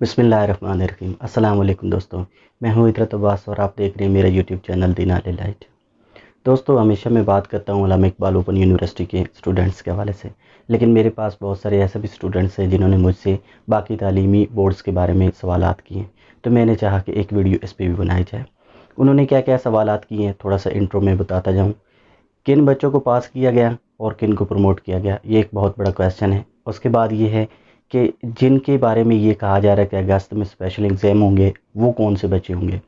बिस्मिल्लाहिर्रहमानिर्रहीम। अस्सलाम वालेकुम दोस्तों, मैं हूं इतरत अब्बास और आप देख रहे हैं मेरा यूट्यूब चैनल दी नाले लाइट। दोस्तों, हमेशा मैं बात करता हूं अल्लामा इकबाल ओपन यूनिवर्सिटी के स्टूडेंट्स के हवाले से, लेकिन मेरे पास बहुत सारे ऐसे भी स्टूडेंट्स हैं जिन्होंने मुझसे बाकी तालीमी बोर्ड्स के बारे में सवालात किए हैं, तो मैंने चाहा कि एक वीडियो इस पर भी बनाई जाए। उन्होंने क्या क्या सवालात किए हैं थोड़ा सा इंट्रो में बताता जाऊँ। किन बच्चों को पास किया गया और किन को प्रमोट किया गया, ये एक बहुत बड़ा क्वेश्चन है। उसके बाद ये है कि जिनके बारे में ये कहा जा रहा है कि अगस्त में स्पेशल एग्ज़ाम होंगे, वो कौन से बच्चे होंगे,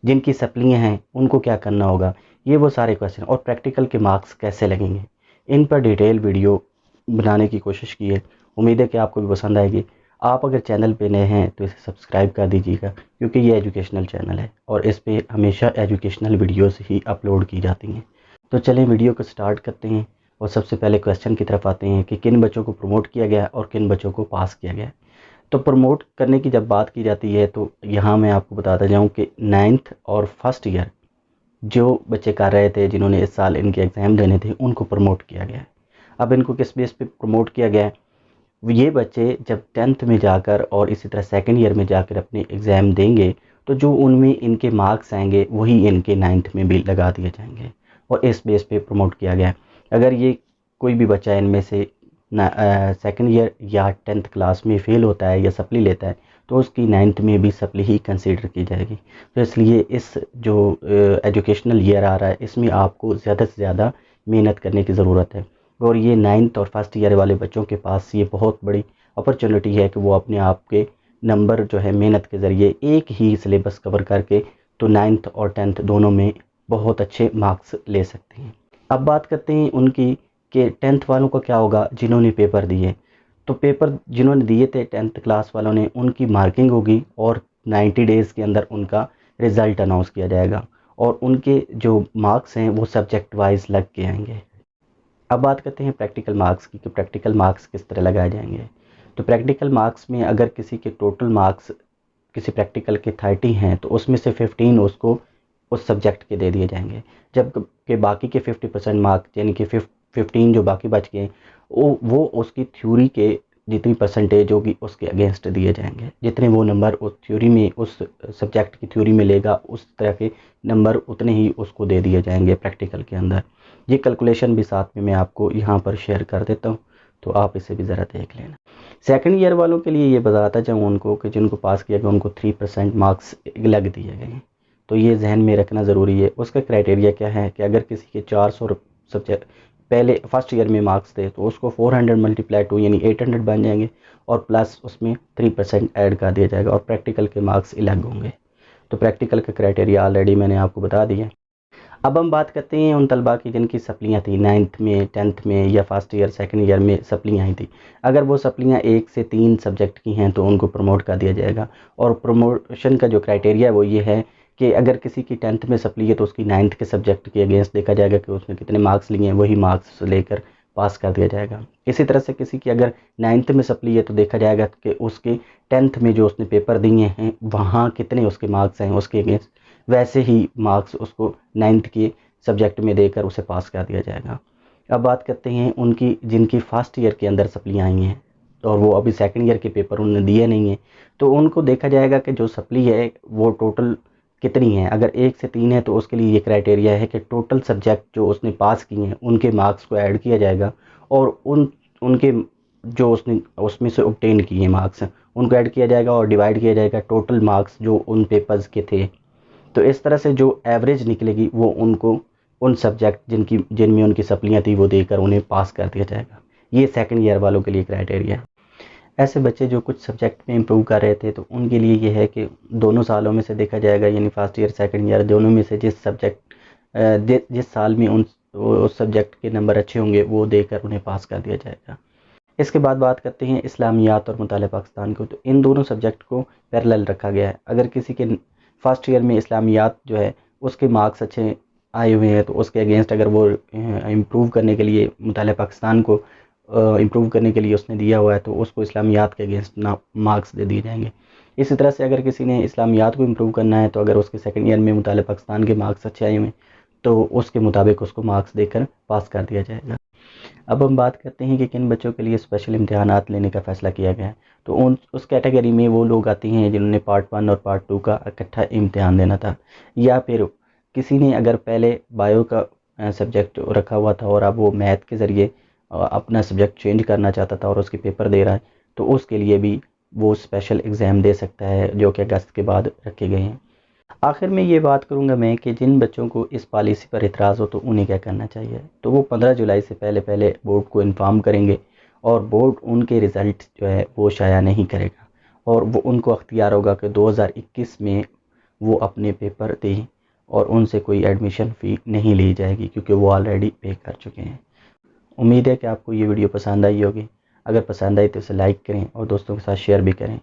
जिनकी सप्लियाँ हैं उनको क्या करना होगा, ये वो सारे क्वेश्चन। और प्रैक्टिकल के मार्क्स कैसे लगेंगे, इन पर डिटेल वीडियो बनाने की कोशिश की है। उम्मीद है कि आपको भी पसंद आएगी। आप अगर चैनल पे नए हैं तो इसे सब्सक्राइब कर दीजिएगा, क्योंकि ये एजुकेशनल चैनल है और इस पे हमेशा एजुकेशनल वीडियोस ही अपलोड की जाती हैं। तो चलें वीडियो को स्टार्ट करते हैं और सबसे पहले क्वेश्चन की तरफ आते हैं कि किन बच्चों को प्रमोट किया गया और किन बच्चों को पास किया गया। तो प्रमोट करने की जब बात की जाती है तो यहाँ मैं आपको बताता जाऊँ कि 9th और फर्स्ट ईयर जो बच्चे कर रहे थे, जिन्होंने इस साल इनके एग्ज़ाम देने थे, उनको प्रमोट किया गया है। अब इनको किस बेस पे प्रमोट किया गया है? ये बच्चे जब 10th में जाकर और इसी तरह सेकेंड ईयर में जाकर अपने एग्ज़ाम देंगे, तो जो उनमें इनके मार्क्स आएंगे वही इनके 9th में भी लगा दिए जाएंगे और इस बेस पे प्रमोट किया गया है। अगर ये कोई भी बच्चा इनमें से सेकेंड ईयर या 10th क्लास में फ़ेल होता है या सप्ली लेता है, तो उसकी 9th में भी सप्ली ही कंसीडर की जाएगी। तो इसलिए इस जो एजुकेशनल ईयर आ रहा है, इसमें आपको ज़्यादा से ज़्यादा मेहनत करने की ज़रूरत है। और ये 9th और फर्स्ट ईयर वाले बच्चों के पास ये बहुत बड़ी अपॉर्चुनिटी है कि वो अपने आप के नंबर जो है मेहनत के ज़रिए एक ही सिलेबस कवर करके तो 9th और 10th दोनों में बहुत अच्छे मार्क्स ले सकते हैं। अब बात करते हैं उनकी कि 10th वालों का क्या होगा जिन्होंने पेपर दिए। तो पेपर जिन्होंने दिए थे 10th क्लास वालों ने, उनकी मार्किंग होगी और 90 डेज़ के अंदर उनका रिज़ल्ट अनाउंस किया जाएगा और उनके जो मार्क्स हैं वो सब्जेक्ट वाइज लग के आएंगे। अब बात करते हैं प्रैक्टिकल मार्क्स की कि प्रैक्टिकल मार्क्स किस तरह लगाए जाएंगे। तो प्रैक्टिकल मार्क्स में अगर किसी के टोटल मार्क्स किसी प्रैक्टिकल के 30 हैं तो उसमें से 15 उसको उस सब्जेक्ट के दे दिए जाएंगे, जबकि बाकी के 50% मार्क्स यानी कि 15 जो बाकी बच गए वो उसकी थ्योरी के जितनी परसेंटेज होगी उसके अगेंस्ट दिए जाएंगे। जितने वो नंबर उस थ्योरी में उस सब्जेक्ट की थ्योरी में लेगा, उस तरह के नंबर उतने ही उसको दे दिए जाएंगे प्रैक्टिकल के अंदर। ये कैलकुलेशन भी साथ में मैं आपको यहाँ पर शेयर कर देता हूँ, तो आप इसे भी ज़रा देख लेना। सेकंड ईयर वालों के लिए ये बताता चाहूँ उनको कि जिनको पास किया गया उनको 3% मार्क्स लग दिए गए हैं, तो ये जहन में रखना ज़रूरी है। उसका क्राइटेरिया क्या है कि अगर किसी के 400 सब्जेक्ट पहले फर्स्ट ईयर में मार्क्स थे तो उसको 400 मल्टीप्लाई 2 यानी 800 बन जाएंगे और प्लस उसमें 3% ऐड कर दिया जाएगा और प्रैक्टिकल के मार्क्स अलग होंगे। तो प्रैक्टिकल का क्राइटेरिया ऑलरेडी मैंने आपको बता दिया। अब हम बात करते हैं उन तलबा की जिनकी सप्लियाँ थी 9th में, 10th में या फर्स्ट ईयर सेकंड ईयर में सप्लियाँ आई थी। अगर वो सप्लियाँ 1 से 3 सब्जेक्ट की हैं तो उनको प्रमोट कर दिया जाएगा। और प्रमोशन का जो क्राइटेरिया वो ये है कि अगर किसी की 10th में सप्ली है तो उसकी 9th के सब्जेक्ट के अगेंस्ट देखा जाएगा कि उसने कितने मार्क्स लिए हैं, वही मार्क्स लेकर पास कर दिया जाएगा। इसी तरह से किसी की अगर 9th में सप्ली है तो देखा जाएगा कि उसके 10th में जो उसने पेपर दिए हैं वहाँ कितने उसके मार्क्स हैं, उसके अगेंस्ट वैसे ही मार्क्स उसको 9th के सब्जेक्ट में देकर उसे पास कर दिया जाएगा। अब बात करते हैं उनकी जिनकी फर्स्ट ईयर के अंदर सप्लियाँ आई हैं और वो अभी सेकंड ईयर के पेपर उन्होंने दिए नहीं हैं, तो उनको देखा जाएगा कि जो सप्ली है वो टोटल कितनी है। अगर 1 से 3 है तो उसके लिए ये क्राइटेरिया है कि टोटल सब्जेक्ट जो उसने पास किए हैं उनके मार्क्स को ऐड किया जाएगा और उनके जो उसने उसमें से ऑब्टेन किए मार्क्स उनको ऐड किया जाएगा और डिवाइड किया जाएगा टोटल मार्क्स जो उन पेपर्स के थे। तो इस तरह से जो एवरेज निकलेगी वो उनको उन सब्जेक्ट जिनमें उनकी सप्लियाँ थी वो देकर उन्हें पास कर दिया जाएगा। ये सेकंड ईयर वालों के लिए क्राइटेरिया है। ऐसे बच्चे जो कुछ सब्जेक्ट में इम्प्रूव कर रहे थे तो उनके लिए ये है कि दोनों सालों में से देखा जाएगा, यानी फर्स्ट ईयर सेकंड ईयर दोनों में से जिस साल में उस सब्जेक्ट के नंबर अच्छे होंगे वो देकर उन्हें पास कर दिया जाएगा। इसके बाद बात करते हैं इस्लामियात और मुताले पाकिस्तान को। तो इन दोनों सब्जेक्ट को पैरेलल रखा गया है। अगर किसी के फर्स्ट ईयर में इस्लामियात जो है उसके मार्क्स अच्छे आए हुए हैं तो उसके अगेंस्ट अगर वो इम्प्रूव करने के लिए मुताले पाकिस्तान को इम्प्रूव करने के लिए उसने दिया हुआ है तो उसको इस्लामियात के अगेंस्ट ना मार्क्स दे दिए जाएंगे। इसी तरह से अगर किसी ने इस्लामियात को इम्प्रूव करना है तो अगर उसके सेकंड ईयर में मुताले पाकिस्तान के मार्क्स अच्छे आए हुए हैं तो उसके मुताबिक उसको मार्क्स देकर पास कर दिया जाएगा। अब हम बात करते हैं कि किन बच्चों के लिए स्पेशल इम्तहानात लेने का फ़ैसला किया गया है। तो उस कैटेगरी में वो लोग आते हैं जिन्होंने पार्ट 1 और पार्ट 2 का इकट्ठा इम्तहान देना था, या फिर किसी ने अगर पहले बायो का सब्जेक्ट रखा हुआ था और अब वो मैथ के ज़रिए अपना सब्जेक्ट चेंज करना चाहता था और उसके पेपर दे रहा है, तो उसके लिए भी वो स्पेशल एग्ज़ाम दे सकता है, जो कि अगस्त के बाद रखे गए हैं। आखिर में ये बात करूँगा मैं कि जिन बच्चों को इस पॉलिसी पर इतराज़ हो तो उन्हें क्या करना चाहिए। तो वो 15 जुलाई से पहले पहले बोर्ड को इन्फॉर्म करेंगे और बोर्ड उनके रिज़ल्ट जो है वो शाया नहीं करेगा, और वो उनको अख्तियार होगा कि 2021 में वो अपने पेपर दें और उनसे कोई एडमिशन फ़ी नहीं ली जाएगी, क्योंकि वो ऑलरेडी पे कर चुके हैं। उम्मीद है कि आपको ये वीडियो पसंद आई होगी। अगर पसंद आई तो इसे लाइक करें और दोस्तों के साथ शेयर भी करें।